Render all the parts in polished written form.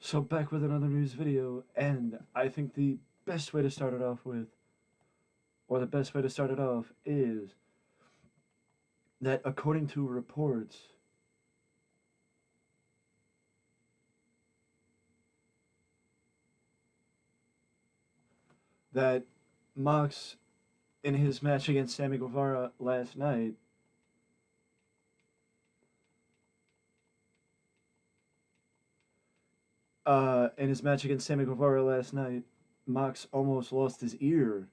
So back with another news video, and I think the best way to start it off with, or the best way to start it off, is that according to reports, that Mox, in his match against Sammy Guevara last night, Mox almost lost his ear.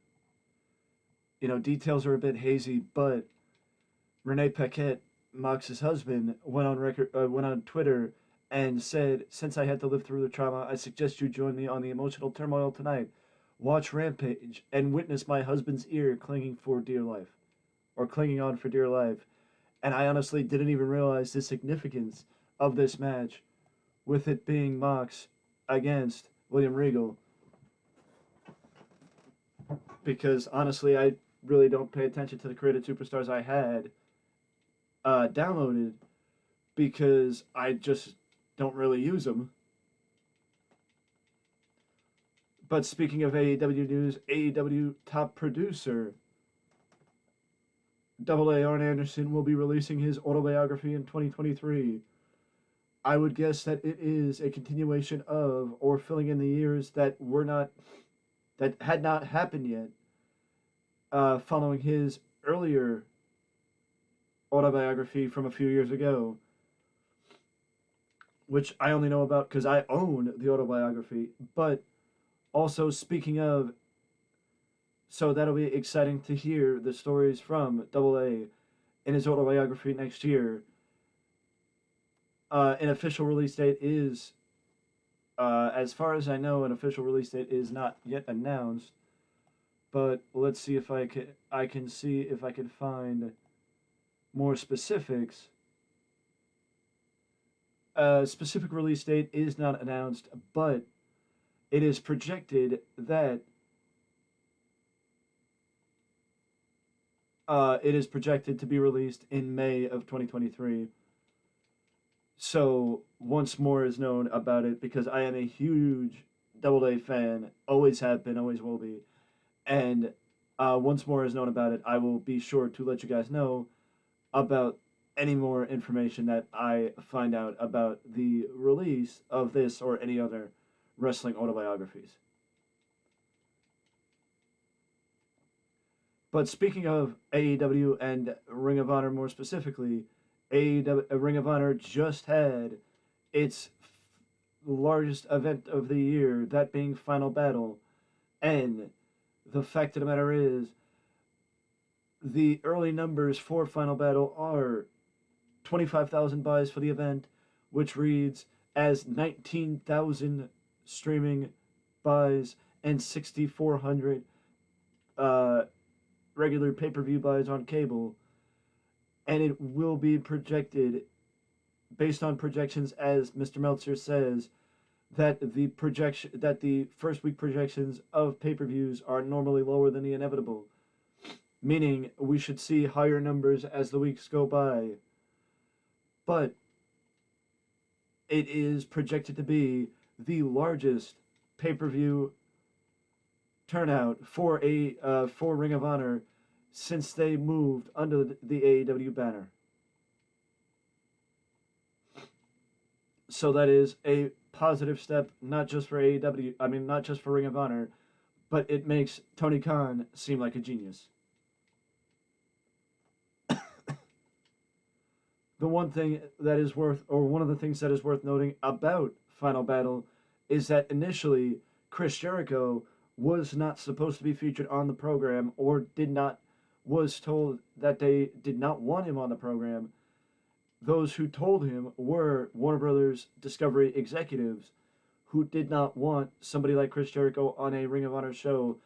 Details are a bit hazy, but Renee Paquette, Mox's husband, went on Twitter and said, "Since I had to live through the trauma, I suggest you join me on the emotional turmoil tonight. Watch Rampage and witness my husband's ear clinging for dear life, or clinging on for dear life." And I honestly didn't even realize the significance of this match, with it being Mox against William Regal, because honestly, I really don't pay attention to the created superstars I had downloaded because I just don't really use them. But speaking of AEW news, AEW top producer Double A Arn Anderson will be releasing his autobiography in 2023. I would guess that it is a continuation of, or filling in the years that had not happened yet, following his earlier autobiography from a few years ago, which I only know about because I own the autobiography. But also, speaking of, so that'll be exciting to hear the stories from Double A in his autobiography next year. An official release date is, as far as I know, an official release date is not yet announced. But let's see if I can see if I can find more specifics. A specific release date is not announced, but it is projected that it is projected to be released in May of 2023. So once more is known about it, because I am a huge Double A fan, always have been, always will be, and once more is known about it, I will be sure to let you guys know about any more information that I find out about the release of this or any other wrestling autobiographies. But speaking of AEW and Ring of Honor more specifically, Ring of Honor just had its largest event of the year, that being Final Battle. And the fact of the matter is, the early numbers for Final Battle are 25,000 buys for the event, which reads as 19,000 streaming buys and 6,400 uh, regular pay per view buys on cable. And it will be projected, based on projections, as Mr. Meltzer says, that the first week projections of pay per views are normally lower than the inevitable, meaning we should see higher numbers as the weeks go by. But it is projected to be the largest pay per view turnout for Ring of Honor since they moved under the AEW banner. So that is a positive step, not just for AEW. I mean, not just for Ring of Honor, but it makes Tony Khan seem like a genius. The one thing that is worth, or one of the things that is worth noting about Final Battle, is that initially Chris Jericho was not supposed to be featured on the program, or was told that they did not want him on the program. Those who told him were Warner Brothers Discovery executives who did not want somebody like Chris Jericho on a Ring of Honor show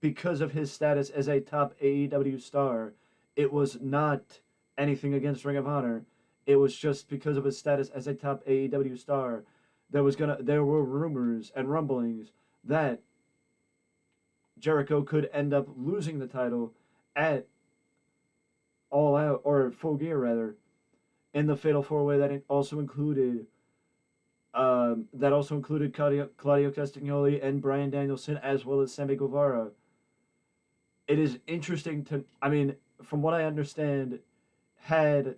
because of his status as a top AEW star. It was not anything against Ring of Honor. It was just because of his status as a top AEW star. There were rumors and rumblings that Jericho could end up losing the title at All Out, or Full Gear rather, in the Fatal 4-Way that it also included That also included Claudio Castagnoli and Brian Danielson, as well as Sammy Guevara. It is interesting to, I mean, from what I understand, had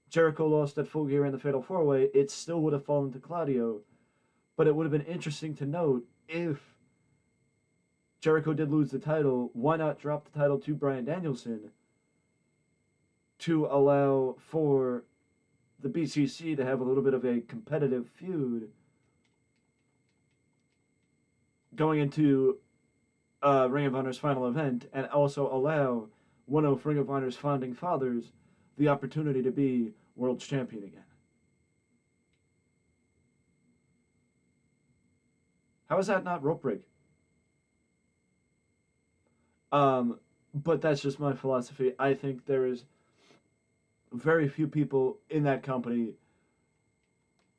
Jericho lost at Full Gear in the Fatal Four Way, it still would have fallen to Claudio. But it would have been interesting to note if Jericho did lose the title, why not drop the title to Brian Danielson to allow for the BCC to have a little bit of a competitive feud going into Ring of Honor's final event, and also allow one of Ring of Honor's founding fathers the opportunity to be world champion again. How is that not rope break? Um, but that's just my philosophy. I think there is very few people in that company.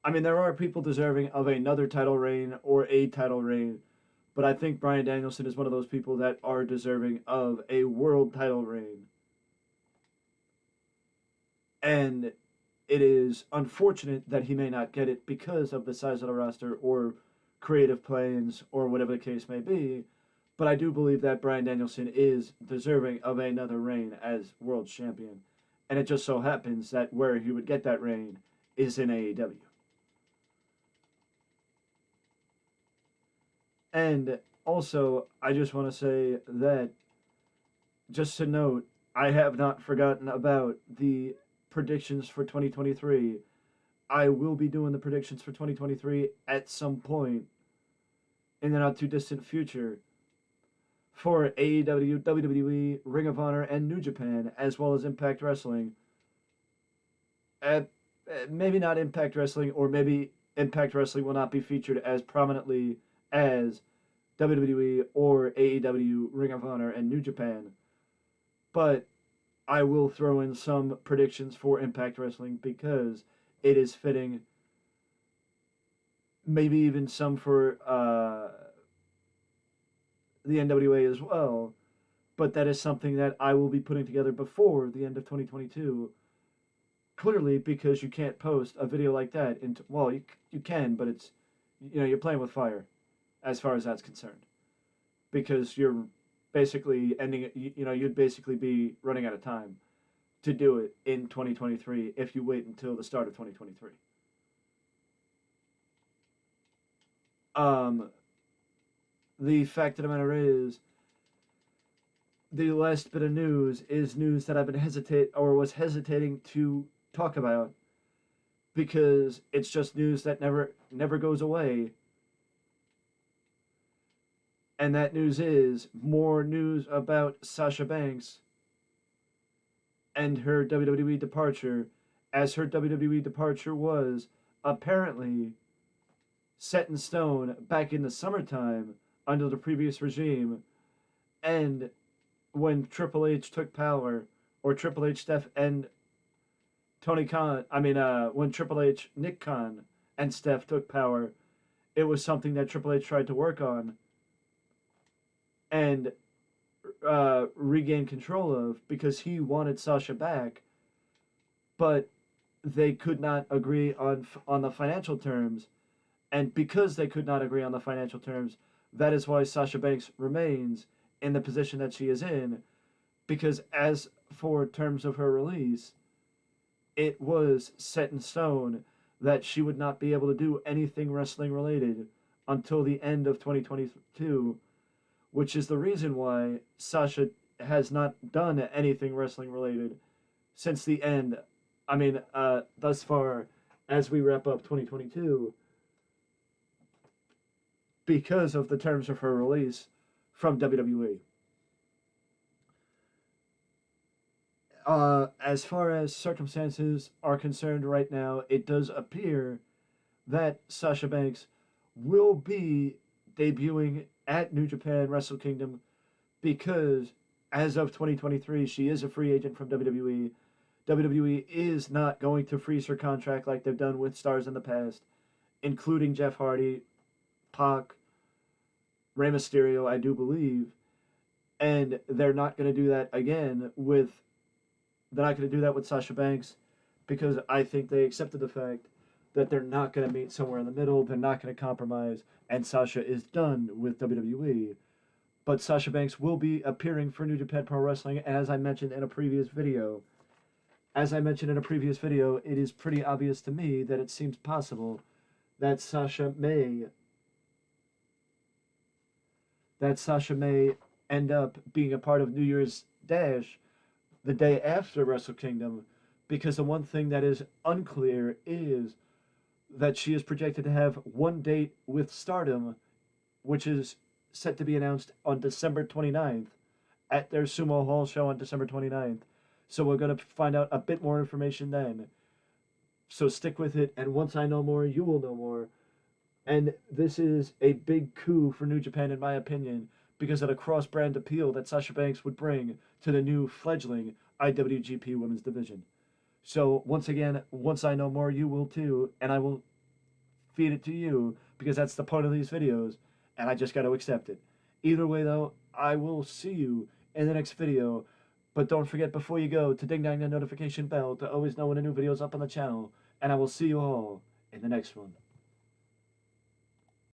I mean, there are people deserving of another title reign or a title reign, but I think Brian Danielson is one of those people that are deserving of a world title reign. And it is unfortunate that he may not get it because of the size of the roster or creative plans or whatever the case may be. But I do believe that Brian Danielson is deserving of another reign as world champion. And it just so happens that where he would get that reign is in AEW. And also, I just want to say that, just to note, I have not forgotten about the predictions for 2023. I will be doing the predictions for 2023 at some point in the not too distant future for AEW, WWE, Ring of Honor, and New Japan, as well as Impact Wrestling. Uh, Maybe not Impact Wrestling, or maybe Impact Wrestling will not be featured as prominently as WWE or AEW, Ring of Honor, and New Japan. But I will throw in some predictions for Impact Wrestling because it is fitting. Maybe even some for the NWA as well. But that is something that I will be putting together before the end of 2022. Clearly, because you can't post a video like that into, well, you can, but it's, you're playing with fire as far as that's concerned, because you're basically ending it. You'd basically be running out of time to do it in 2023 if you wait until the start of 2023. Um, the fact of the matter is, the last bit of news is news that I've been was hesitating to talk about because it's just news that never goes away. And that news is more news about Sasha Banks and her WWE departure, as her WWE departure was apparently set in stone back in the summertime under the previous regime. And when Triple H took power, or Triple H, Steph, and Tony Khan, when Triple H, Nick Khan, and Steph took power, it was something that Triple H tried to work on and regain control of because he wanted Sasha back, but they could not agree on the financial terms, and because they could not agree on the financial terms, that is why Sasha Banks remains in the position that she is in. Because as for terms of her release, it was set in stone that she would not be able to do anything wrestling related until the end of 2022, which is the reason why Sasha has not done anything wrestling related since the end. Thus far, as we wrap up 2022, because of the terms of her release from WWE. As far as circumstances are concerned right now, it does appear that Sasha Banks will be debuting at New Japan Wrestle Kingdom because as of 2023, she is a free agent from WWE. WWE is not going to freeze her contract like they've done with stars in the past, including Jeff Hardy, Pac, Rey Mysterio, I do believe. And they're not going to do that again with They're not going to do that with Sasha Banks because I think they accepted the fact that they're not going to meet somewhere in the middle. They're not going to compromise, and Sasha is done with WWE. But Sasha Banks will be appearing for New Japan Pro Wrestling, and as I mentioned in a previous video, it is pretty obvious to me that it seems possible that Sasha may end up being a part of New Year's Dash the day after Wrestle Kingdom, because the one thing that is unclear is that she is projected to have one date with Stardom, which is set to be announced on December 29th at their Sumo Hall show on December 29th. So we're going to find out a bit more information then. So stick with it, and once I know more, you will know more. And this is a big coup for New Japan, in my opinion, because of the cross brand appeal that Sasha Banks would bring to the new fledgling IWGP Women's Division. So, once again, once I know more, you will too, and I will feed it to you because that's the point of these videos, and I just got to accept it. Either way, though, I will see you in the next video. But don't forget before you go to ding dang the notification bell to always know when a new video is up on the channel, and I will see you all in the next one.